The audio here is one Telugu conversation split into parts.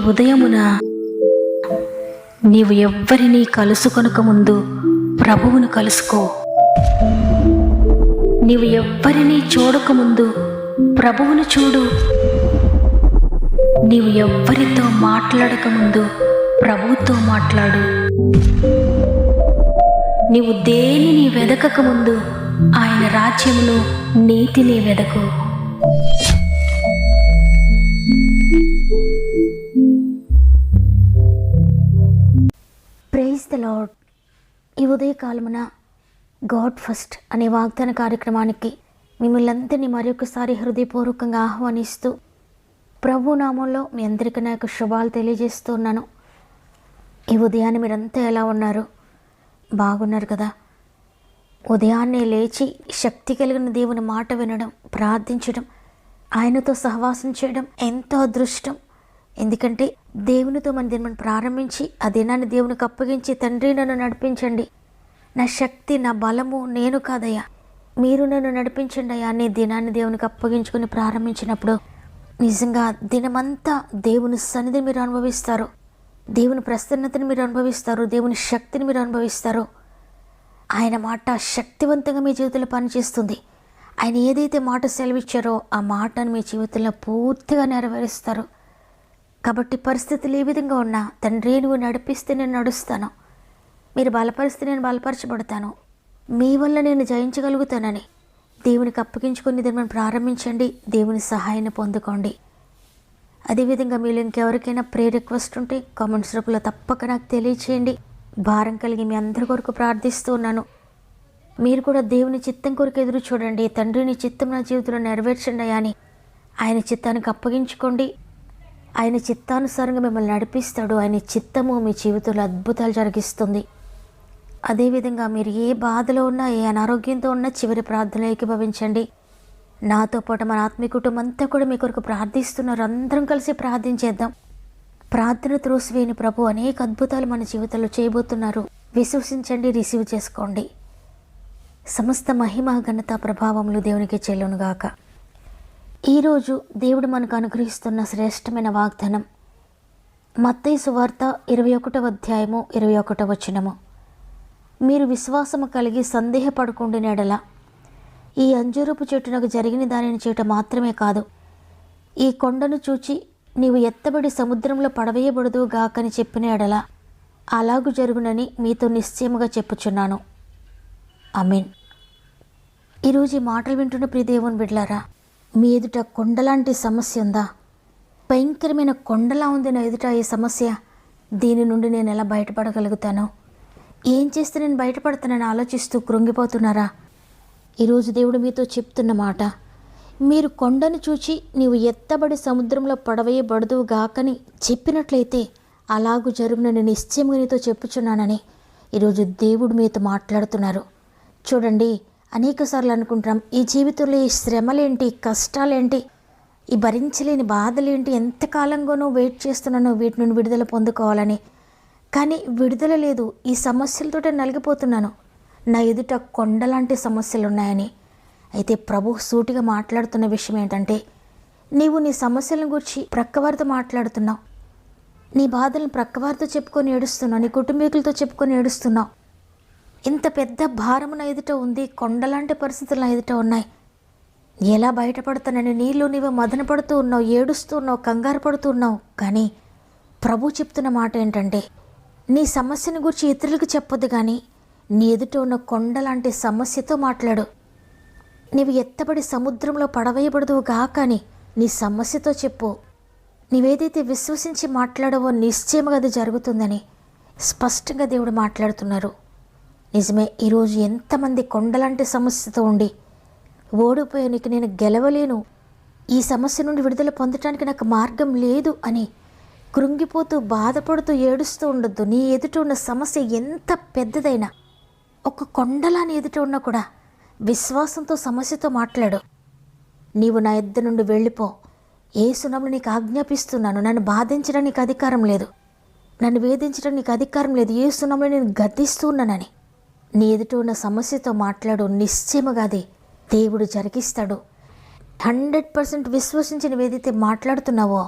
ఉదయమున నీవు ఎవ్వరినీ కలుసుకొనక ముందు ప్రభువును కలుసుకో. నీవు ఎవ్వరినీ చూడకముందు ప్రభువును చూడు. నీవు ఎవ్వరితో మాట్లాడకముందు ప్రభువుతో మాట్లాడు. నీవు దేనిని వెదకకముందు ఆయన రాజ్యమును నీతిని వెదకు. Praise the lord. ఈ ఉదయకాలమున గాడ్ ఫస్ట్ అనే వాగ్దాన కార్యక్రమానికి మిమ్మల్ని అందరినీ మరొకసారి హృదయపూర్వకంగా ఆహ్వానిస్తూ ప్రభు నామంలో మీ అందరికీ నా యొక్క శుభాలు తెలియజేస్తున్నాను. ఈ ఉదయాన్నే మీరంతా ఎలా ఉన్నారు? బాగున్నారు కదా? ఉదయాన్నే లేచి శక్తి కలిగిన దేవుని మాట వినడం, ప్రార్థించడం, ఆయనతో సహవాసం చేయడం ఎంతో అదృష్టం. ఎందుకంటే దేవునితో మన దినమును ప్రారంభించి ఆ దినాన్ని దేవునికి అప్పగించి, తండ్రి నన్ను నడిపించండి, నా శక్తి నా బలము నేను కాదయ్యా, మీరు నన్ను నడిపించండి అయ్యా అనే దినాన్ని దేవునికి అప్పగించుకుని ప్రారంభించినప్పుడు నిజంగా దినమంతా దేవుని సన్నిధిని మీరు అనుభవిస్తారు, దేవుని ప్రసన్నతని మీరు అనుభవిస్తారు, దేవుని శక్తిని మీరు అనుభవిస్తారు. ఆయన మాట శక్తివంతంగా మీ జీవితంలో పనిచేస్తుంది. ఆయన ఏదైతే మాట సెలవిచ్చారో ఆ మాటను మీ జీవితంలో పూర్తిగా నెరవేరుస్తారు. కాబట్టి పరిస్థితులు ఏ విధంగా ఉన్నా, తండ్రి నువ్వు నడిపిస్తే నేను నడుస్తాను, మీరు బలపరిస్తే నేను బలపరచబడతాను, మీ వల్ల నేను జయించగలుగుతానని దేవునికి అప్పగించుకుని దీన్ని ప్రారంభించండి. దేవుని సహాయాన్ని పొందుకోండి. అదేవిధంగా మీరు ఇంకెవరికైనా రిక్వెస్ట్ ఉంటే కామెంట్స్ రూపంలో తప్పక నాకు తెలియచేయండి. భారం కలిగి మీ అందరి కొరకు ప్రార్థిస్తూ ఉన్నాను. మీరు కూడా దేవుని చిత్తం కొరకు ఎదురు చూడండి. తండ్రిని చిత్తం నా జీవితంలో నెరవేర్చండి అని ఆయన చిత్తానికి అప్పగించుకోండి. ఆయన చిత్తానుసారంగా మిమ్మల్ని నడిపిస్తాడు. ఆయన చిత్తము మీ జీవితంలో అద్భుతాలు జరిగిస్తుంది. అదేవిధంగా మీరు ఏ బాధలో ఉన్నా, ఏ అనారోగ్యంతో ఉన్నా చివరి ప్రార్థనలో ఏకీభవించండి. నాతో పాటు మన ఆత్మీయ కుటుంబం అంతా కూడా మీ కొరకు ప్రార్థిస్తున్నారు. అందరం కలిసి ప్రార్థించేద్దాం. ప్రార్థన త్రోసివేయని ప్రభు అనేక అద్భుతాలు మన జీవితంలో చేయబోతున్నారు. విశ్వసించండి, రిసీవ్ చేసుకోండి. సమస్త మహిమ ఘనత ప్రభావములు దేవునికి చెల్లునుగాక. ఈరోజు దేవుడు మనకు అనుగ్రహిస్తున్న శ్రేష్టమైన వాగ్దానం మత్తయి సువార్త 21వ అధ్యాయము 21వ వచనము. మీరు విశ్వాసము కలిగి సందేహపడకుండిన ఎడల ఈ అంజూరపు చెట్టునకు జరిగిన దానిని చేయటం మాత్రమే కాదు, ఈ కొండను చూచి నీవు ఎత్తబడి సముద్రంలో పడవేయబడదు గాకని చెప్పిన ఎడల అలాగు జరుగునని మీతో నిశ్చయముగా చెప్పుచున్నాను. ఆమేన్. ఈరోజు ఈ మాటలు వింటున్న ప్రియ దేవుని బిడ్డలారా, మీ ఎదుట కొండలాంటి సమస్య ఉందా? భయంకరమైన కొండలా ఉంది నా ఎదుట ఈ సమస్య. దీని నుండి నేను ఎలా బయటపడగలుగుతాను? ఏం చేస్తే నేను బయటపడతానని ఆలోచిస్తూ కృంగిపోతున్నారా? ఈరోజు దేవుడు మీతో చెప్తున్న మాట, మీరు కొండను చూచి నీవు ఎత్తబడి సముద్రంలో పడవేయబడదువు గాకని చెప్పినట్లయితే అలాగూ జరుగునని నిశ్చయంగా నీతో చెప్పుచున్నానని ఈరోజు దేవుడు మీతో మాట్లాడుతున్నారు. చూడండి, అనేకసార్లు అనుకుంటాం ఈ జీవితంలో ఈ శ్రమలేంటి, కష్టాలేంటి, ఈ భరించలేని బాధలేంటి, ఎంతకాలంగానో వెయిట్ చేస్తున్నానో వీటి నుండి విడుదల పొందుకోవాలని. కానీ విడుదల లేదు. ఈ సమస్యలతో నలిగిపోతున్నాను, నా ఎదుట కొండలాంటి సమస్యలు ఉన్నాయని. అయితే ప్రభు సూటిగా మాట్లాడుతున్న విషయం ఏంటంటే, నీవు నీ సమస్యలను గురించి ప్రక్కవారితో మాట్లాడుతున్నావు, నీ బాధలను ప్రక్కవారితో చెప్పుకొని ఏడుస్తున్నావు, నీ కుటుంబీకులతో చెప్పుకొని ఏడుస్తున్నావు. ఇంత పెద్ద భారము నా ఎదుట ఉంది, కొండలాంటి పరిస్థితులు నా ఎదుట ఉన్నాయి, ఎలా బయటపడతానని నీళ్ళు నీవు మదన పడుతూ ఉన్నావు, ఏడుస్తూ ఉన్నావు, కంగారు పడుతూ ఉన్నావు. కానీ ప్రభు చెప్తున్న మాట ఏంటంటే, నీ సమస్యను గురించి ఇతరులకు చెప్పొద్దు, కానీ నీ ఎదుట ఉన్న కొండలాంటి సమస్యతో మాట్లాడు. నీవు ఎత్తబడి సముద్రంలో పడవేయబడదు గాకని నీ సమస్యతో చెప్పు. నీవేదైతే విశ్వసించి మాట్లాడవో నిశ్చయముగా అది జరుగుతుందని స్పష్టంగా దేవుడు మాట్లాడుతున్నారు. నిజమే, ఈరోజు ఎంతమంది కొండలాంటి సమస్యతో ఉండి ఓడిపోయానికి నేను గెలవలేను, ఈ సమస్య నుండి విడుదల పొందటానికి నాకు మార్గం లేదు అని కృంగిపోతూ బాధపడుతూ ఏడుస్తూ ఉండొద్దు. నీ ఎదుట ఉన్న సమస్య ఎంత పెద్దదైనా, ఒక కొండలా నీ ఎదుట ఉన్నా కూడా విశ్వాసంతో సమస్యతో మాట్లాడు. నీవు నా యొద్ద నుండి వెళ్ళిపో, యేసు నామమున నీకు ఆజ్ఞాపిస్తున్నాను, నన్ను బాధించడానికి నీకు అధికారం లేదు, నన్ను వేధించడానికి నీకు అధికారం లేదు, యేసు నామమున నేను గద్దిస్తూ ఉన్నానని నీ ఎదుట ఉన్న సమస్యతో మాట్లాడు. నిశ్చయముగా అది దేవుడు జరిగిస్తాడు. 100% విశ్వసించి నువ్వేదైతే మాట్లాడుతున్నావో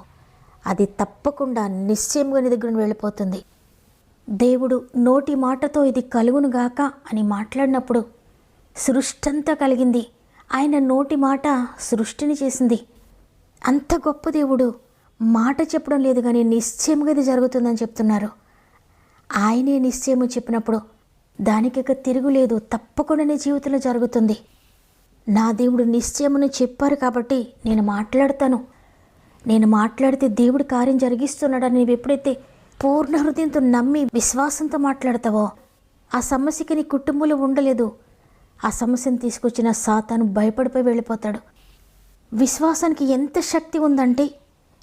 అది తప్పకుండా నిశ్చయంగా నీ దగ్గర నుండి వెళ్ళిపోతుంది. దేవుడు నోటి మాటతో ఇది కలుగునుగాక అని మాట్లాడినప్పుడు సృష్టి అంతా కలిగింది. ఆయన నోటి మాట సృష్టిని చేసింది. అంత గొప్ప దేవుడు మాట చెప్పడం లేదు కానీ నిశ్చయంగా ఇది జరుగుతుందని చెప్తున్నారు. ఆయనే నిశ్చయము చెప్పినప్పుడు దానికి ఇక తిరుగులేదు. తప్పకుండా నీ జీవితంలో జరుగుతుంది. నా దేవుడు నిశ్చయమును చెప్పారు కాబట్టి నేను మాట్లాడతాను, నేను మాట్లాడితే దేవుడు కార్యం జరిగిస్తున్నాడని నీవు ఎప్పుడైతే పూర్ణ హృదయంతో నమ్మి విశ్వాసంతో మాట్లాడతావో ఆ సమస్యకి నీ కుటుంబంలో ఉండలేదు. ఆ సమస్యను తీసుకొచ్చిన సాతాను భయపడిపోయి వెళ్ళిపోతాడు. విశ్వాసానికి ఎంత శక్తి ఉందంటే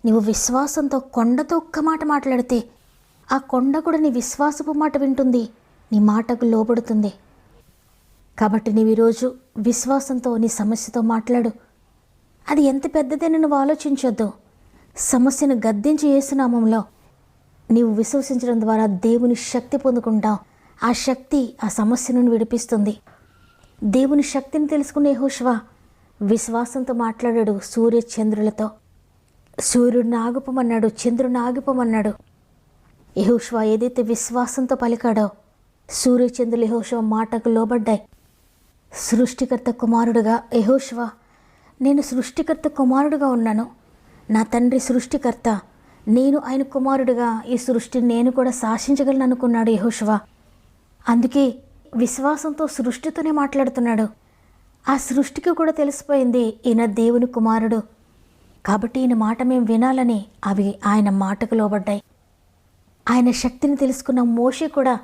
నీవు విశ్వాసంతో కొండతో ఒక్క మాట మాట్లాడితే ఆ కొండ కూడా నీ విశ్వాసపు మాట వింటుంది, నీ మాటకు లోబడుతుంది. కాబట్టి నీవు ఈరోజు విశ్వాసంతో నీ సమస్యతో మాట్లాడు. అది ఎంత పెద్దదని నువ్వు ఆలోచించొద్దు. సమస్యను గద్దించి యేసు నామములో నీవు విశ్వసించడం ద్వారా దేవుని శక్తి పొందుకుంటావు. ఆ శక్తి ఆ సమస్యను విడిపిస్తుంది. దేవుని శక్తిని తెలుసుకునే యెహోషువ విశ్వాసంతో మాట్లాడాడు సూర్య చంద్రులతో. సూర్యుడిని ఆగిపోమన్నాడు, చంద్రుడిని ఆగిపోమన్నాడు. యెహోషువ ఏదైతే విశ్వాసంతో పలికాడో సూర్య చంద్రులు యెహోషువ మాటకు లోబడ్డాయి. సృష్టికర్త కుమారుడుగా యెహోషువ, నేను సృష్టికర్త కుమారుడుగా ఉన్నాను, నా తండ్రి సృష్టికర్త, నేను ఆయన కుమారుడుగా ఈ సృష్టిని నేను కూడా శాసించగలను అనుకున్నాడు యెహోషువ. అందుకే విశ్వాసంతో సృష్టితోనే మాట్లాడుతున్నాడు. ఆ సృష్టికి కూడా తెలిసిపోయింది ఈయన దేవుని కుమారుడు, కాబట్టి ఈయన మాట మేము వినాలని అవి ఆయన మాటకు లోబడ్డాయి. ఆయన శక్తిని తెలుసుకున్న మోషే కూడా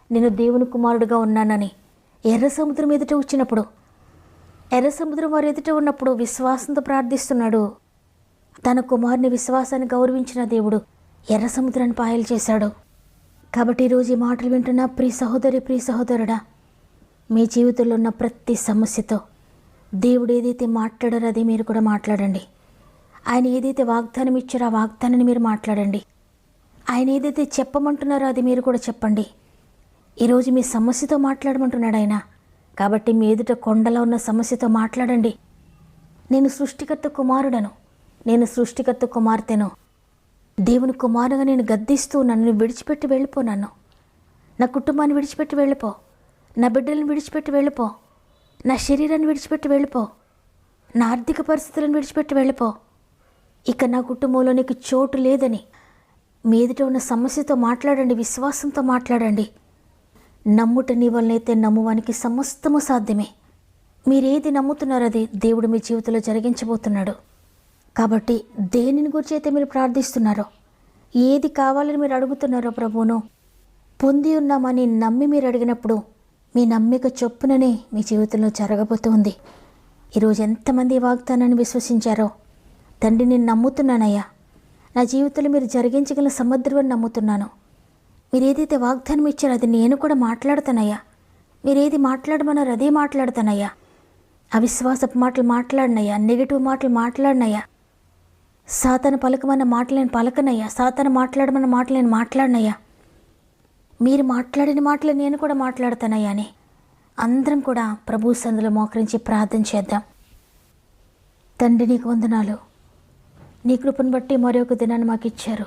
నేను దేవుని కుమారుడుగా ఉన్నానని ఎర్ర సముద్రం ఎదుట వచ్చినప్పుడు, ఎర్ర సముద్రం వారి ఎదుట ఉన్నప్పుడు విశ్వాసంతో ప్రార్థిస్తున్నాడు. తన కుమారుని విశ్వాసాన్ని గౌరవించిన దేవుడు ఎర్ర సముద్రాన్ని పాయలు చేశాడు. కాబట్టి ఈరోజు ఈ మాటలు వింటున్న ప్రియ సహోదరి, ప్రియ సహోదరుడా, మీ జీవితంలో ఉన్న ప్రతి సమస్యతో దేవుడు ఏదైతే మాట్లాడారో అది మీరు కూడా మాట్లాడండి. ఆయన ఏదైతే వాగ్దానం ఇచ్చారో ఆ వాగ్దానాన్ని మీరు మాట్లాడండి. ఆయన ఏదైతే చెప్పమంటున్నారో అది మీరు కూడా చెప్పండి. ఈరోజు మీ సమస్యతో మాట్లాడమంటున్నాడు ఆయన. కాబట్టి మీ ఎదుట కొండలో ఉన్న సమస్యతో మాట్లాడండి. నేను సృష్టికర్త కుమారుడను, నేను సృష్టికర్త కుమార్తెను, దేవుని కుమారుగా నేను గద్దిస్తూ నన్ను విడిచిపెట్టి వెళ్ళిపోనాను. నా కుటుంబాన్ని విడిచిపెట్టి వెళ్ళిపో, నా బిడ్డలను విడిచిపెట్టి వెళ్ళిపో, నా శరీరాన్ని విడిచిపెట్టి వెళ్ళిపో, నా ఆర్థిక పరిస్థితులను విడిచిపెట్టి వెళ్ళిపో. ఇక నా కుటుంబంలో నీకు చోటు లేదని మీ ఎదుట ఉన్న సమస్యతో మాట్లాడండి. విశ్వాసంతో మాట్లాడండి. నమ్ముట నీ వల్లనైతే నమ్మువానికి సమస్తము సాధ్యమే. మీరేది నమ్ముతున్నారో అది దేవుడు మీ జీవితంలో జరిగించబోతున్నాడు. కాబట్టి దేనిని గురించి అయితే మీరు ప్రార్థిస్తున్నారో, ఏది కావాలని మీరు అడుగుతున్నారో ప్రభువును పొంది ఉన్నామని నమ్మి మీరు అడిగినప్పుడు మీ నమ్మిక చొప్పుననే మీ జీవితంలో జరగబోతుంది. ఈరోజు ఎంతమంది ఈ వాగ్దానాన్ని విశ్వసించారో, తండ్రి నేను నమ్ముతున్నానయ్యా, నా జీవితంలో మీరు జరిగించగల సమర్థుని నమ్ముతున్నాను. మీరు ఏదైతే వాగ్దానం ఇచ్చారో అది నేను కూడా మాట్లాడతానయ్యా. మీరు ఏది మాట్లాడమన్నారో అదే మాట్లాడతానయ్యా. అవిశ్వాసపు మాటలు మాట్లాడినయ్యా, నెగిటివ్ మాటలు మాట్లాడినయ్యా, సాతాను పలకమన్న మాటలు నేను పలకనయ్యా, సాతాను మాట్లాడమన్న మాటలు నేను మాట్లాడినయ్యా, మీరు మాట్లాడిన మాటలు నేను కూడా మాట్లాడతానయ్యా అని అందరం కూడా ప్రభు సన్నిధిలో మోకరించి ప్రార్థన చేద్దాం. తండ్రి నీకు వందనాలు. నీ కృపను బట్టి మరొక దినాన్ని మాకు ఇచ్చారు.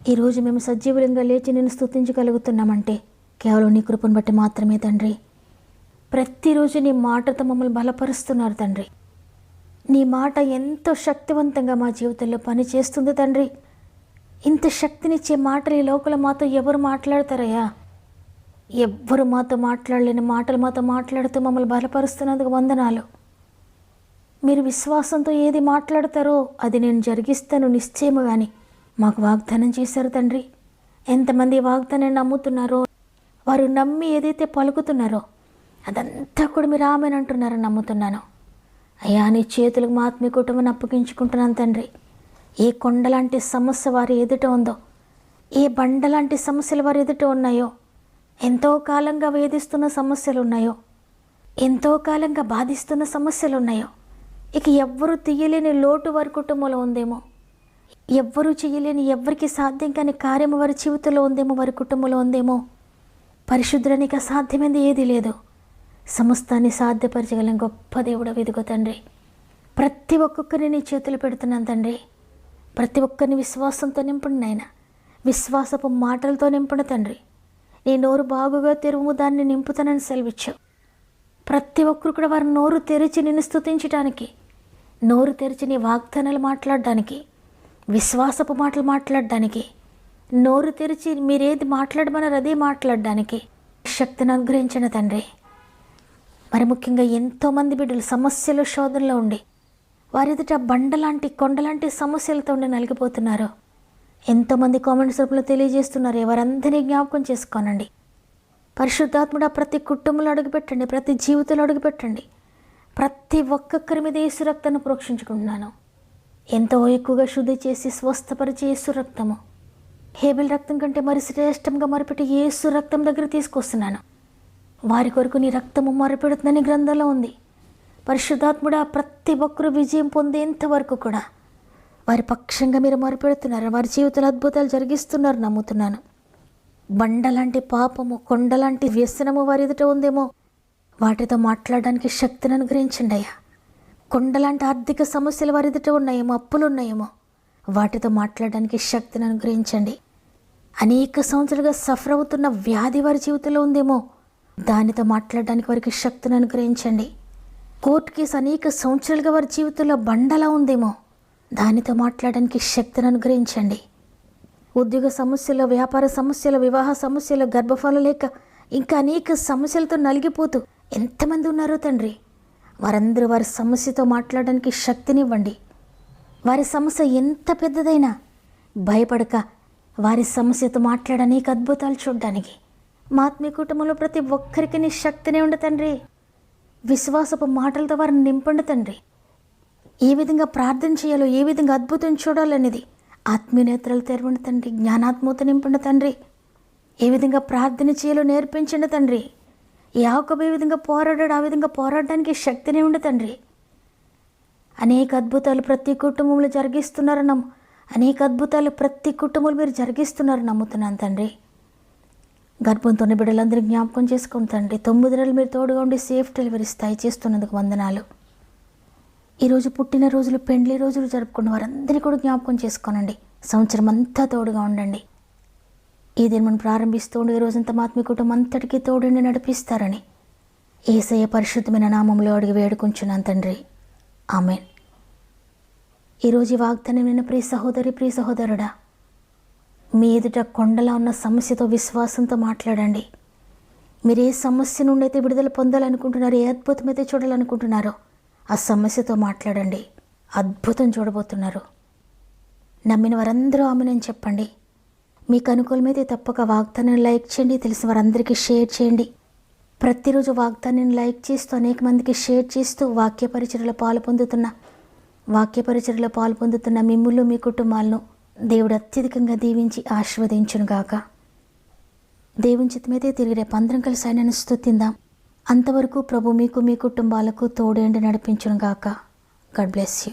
ఈరోజు మేము సజీవులంగా లేచి నేను స్తుతించగలుగుతున్నామంటే కేవలం నీ కృపను బట్టి మాత్రమే తండ్రి. ప్రతిరోజు నీ మాటతో మమ్మల్ని బలపరుస్తున్నారు తండ్రి. నీ మాట ఎంతో శక్తివంతంగా మా జీవితంలో పనిచేస్తుంది తండ్రి. ఇంత శక్తినిచ్చే మాటలు ఈ లోకల మాతో ఎవరు మాట్లాడతారయ్యా? ఎవ్వరు మాతో మాట్లాడలేని మాటలు మాతో మాట్లాడుతూ మమ్మల్ని బలపరుస్తున్నందుకు వందనాలు. మీరు విశ్వాసంతో ఏది మాట్లాడతారో అది నేను జరిగిస్తాను నిశ్చయము కానీ మాకు వాగ్దానం చేశారు తండ్రి. ఎంతమంది వాగ్దానాన్ని నమ్ముతున్నారో, వారు నమ్మి ఏదైతే పలుకుతున్నారో అదంతా కూడా మీరు ఆమెను అంటున్నారని నమ్ముతున్నాను అయ్యా. నీ చేతులకు మా ఆత్మీయ కుటుంబాన్ని అప్పగించుకుంటున్నాను తండ్రి. ఏ కొండలాంటి సమస్య వారి ఎదుట ఉందో, ఏ బండలాంటి సమస్యలు వారి ఎదుట ఉన్నాయో, ఎంతో కాలంగా వేధిస్తున్న సమస్యలు ఉన్నాయో, ఎంతో కాలంగా బాధిస్తున్న సమస్యలు ఉన్నాయో, ఇక ఎవ్వరూ తీయలేని లోటు వారి కుటుంబంలో ఉందేమో, ఎవ్వరూ చేయలేని ఎవ్వరికి సాధ్యం కాని కార్యము వారి జీవితంలో ఉందేమో, వారి కుటుంబంలో ఉందేమో. పరిశుద్ధునికి అసాధ్యమైంది ఏది లేదు. సమస్తాన్ని సాధ్యపరచగలం గొప్ప దేవుడు వెదుగు తండ్రి. ప్రతి ఒక్కొక్కరిని నీ చేతులు పెడుతున్నాను తండ్రి. ప్రతి ఒక్కరిని విశ్వాసంతో నింపండి నాయన, విశ్వాసపు మాటలతో నింపండి తండ్రి. నీ నోరు బాగుగా తెరువు, దాన్ని నింపుతానని సెలవిచ్చావు. ప్రతి ఒక్కరు కూడా వారి నోరు తెరిచి నిన్ను స్తుతించడానికి, నోరు తెరిచి నీ వాగ్దానాలు మాట్లాడడానికి, విశ్వాసపు మాటలు మాట్లాడడానికి, నోరు తెరిచి మీరేది మాట్లాడమన్నారు అదే మాట్లాడడానికి శక్తిని అనుగ్రహించిన తండ్రి. మరి ముఖ్యంగా ఎంతోమంది బిడ్డలు సమస్యలు శోధనలో ఉండి వారి ఎదుట బండలాంటి కొండలాంటి సమస్యలతో ఉండి నలిగిపోతున్నారు. ఎంతోమంది కామెంట్స్ రూపంలో తెలియజేస్తున్నారు. ఎవరందరినీ జ్ఞాపకం చేసుకోనండి. పరిశుద్ధాత్ముడా ప్రతి కుటుంబంలో అడుగుపెట్టండి, ప్రతి జీవితంలో అడుగుపెట్టండి. ప్రతి ఒక్కొక్కరి మీద యేసు రక్తాన్ని ప్రోక్షించుకుంటున్నాను. ఎంతో ఎక్కువగా శుద్ధి చేసి స్వస్థపరిచే యేసు రక్తము, హేబెల్ రక్తం కంటే మరి శ్రేష్టంగా మొరపెట్టి యేసు రక్తం దగ్గర తీసుకొస్తున్నాను. వారి కొరకు నీ రక్తము మొరపెడుతుందని గ్రంథంలో ఉంది. పరిశుద్ధాత్ముడా ప్రతి ఒక్కరూ విజయం పొందేంత వరకు కూడా వారి పక్షంగా మీరు మొరపెడుతున్నారు. వారి జీవితంలో అద్భుతాలు జరిగిస్తున్నారు నమ్ముతున్నాను. బండలాంటి పాపము, కొండలాంటి వ్యసనము వారి ఎదుట ఉందేమో, వాటితో మాట్లాడడానికి శక్తిని అనుగ్రహించండి అయ్యా. కొండలాంటి ఆర్థిక సమస్యలు వారి ఎదుట ఉన్నాయేమో, అప్పులు ఉన్నాయేమో, వాటితో మాట్లాడడానికి శక్తిని అనుగ్రహించండి. అనేక సంవత్సరాలుగా సఫర్ అవుతున్న వ్యాధి వారి జీవితంలో ఉందేమో, దానితో మాట్లాడడానికి వారికి శక్తిని అనుగ్రహించండి. కోర్టు కేసు అనేక సంవత్సరాలుగా వారి జీవితంలో బండలా ఉందేమో, దానితో మాట్లాడడానికి శక్తిని అనుగ్రహించండి. ఉద్యోగ సమస్యలు, వ్యాపార సమస్యలు, వివాహ సమస్యలు, గర్భఫలం లేక ఇంకా అనేక సమస్యలతో నలిగిపోతూ ఎంతమంది ఉన్నారో తండ్రి, వారందరూ వారి సమస్యతో మాట్లాడడానికి శక్తినివ్వండి. వారి సమస్య ఎంత పెద్దదైనా భయపడక వారి సమస్యతో మాట్లాడడానికి అద్భుతాలు చూడడానికి మా ఆత్మీయ కుటుంబంలో ప్రతి ఒక్కరికి నీ శక్తినే ఉండ తండ్రి. విశ్వాసపు మాటలతో వారిని నింపండి తండ్రి. ఏ విధంగా ప్రార్థన చేయాలో, ఏ విధంగా అద్భుతం చూడాలనేది ఆత్మీయ నేత్రాలు తెరవండి తండ్రి. జ్ఞానాత్మత నింపండి తండ్రి. ఏ విధంగా ప్రార్థన చేయాలో నేర్పించండి తండ్రి. యాకోబు ఏ విధంగా పోరాడాడు, ఆ విధంగా పోరాడడానికి శక్తినే ఉండి తండ్రి. అనేక అద్భుతాలు ప్రతి కుటుంబంలో జరిగిస్తున్నారు అనేక అద్భుతాలు ప్రతి కుటుంబంలో మీరు జరిగిస్తున్నారు నమ్ముతున్నాను తండ్రి. గర్భంతో ఉన్న బిడ్డలందరినీ జ్ఞాపకం చేసుకోండి తండ్రి. 9 నెలలు మీరు తోడుగా ఉండి సేఫ్ డెలివరీ స్థాయి చేస్తున్నందుకు వందనాలు. ఈరోజు పుట్టినరోజులు, పెండ్లి రోజులు జరుపుకున్న వారందరినీ కూడా జ్ఞాపకం చేసుకోనండి. సంవత్సరం అంతా తోడుగా ఉండండి. ఈ దినం ప్రారంభిస్తూ ఉండి ఈ రోజంతా మా ఆత్మీయ కుటుంబం అంతటికీ తోడుండి నడిపిస్తారని యేసయ్య పరిశుద్ధమైన నామంలో అడిగి వేడుకుంటున్నాను తండ్రి. ఆమేన్. ఈరోజు ఈ వాగ్దానం విన్న ప్రియ సహోదరి, ప్రియ సహోదరుడా, మీ ఎదుట కొండలా ఉన్న సమస్యతో విశ్వాసంతో మాట్లాడండి. మీరు ఏ సమస్య నుండి అయితే విడుదల పొందాలనుకుంటున్నారో, ఏ అద్భుతం అయితే చూడాలనుకుంటున్నారో ఆ సమస్యతో మాట్లాడండి. అద్భుతం చూడబోతున్నారు. నమ్మిన వారందరూ ఆమెనని చెప్పండి. మీకు అనుకూలమైతే తప్పక వాగ్దానాన్ని లైక్ చేయండి, తెలిసిన వారందరికీ షేర్ చేయండి. ప్రతిరోజు వాగ్దానాన్ని లైక్ చేస్తూ అనేక మందికి షేర్ చేస్తూ వాక్య పరిచర్యలో పాలు పొందుతున్న మిమ్ములు, మీ కుటుంబాలను దేవుడు అత్యధికంగా దీవించి ఆశీర్వదించునుగాక. దేవుని చిత్తమైతే తిరిగి రేపు అందరం కలిసి ఆయనను స్తుతిందాం. అంతవరకు ప్రభు మీకు, మీ కుటుంబాలకు తోడేండి నడిపించునుగాక. God bless you.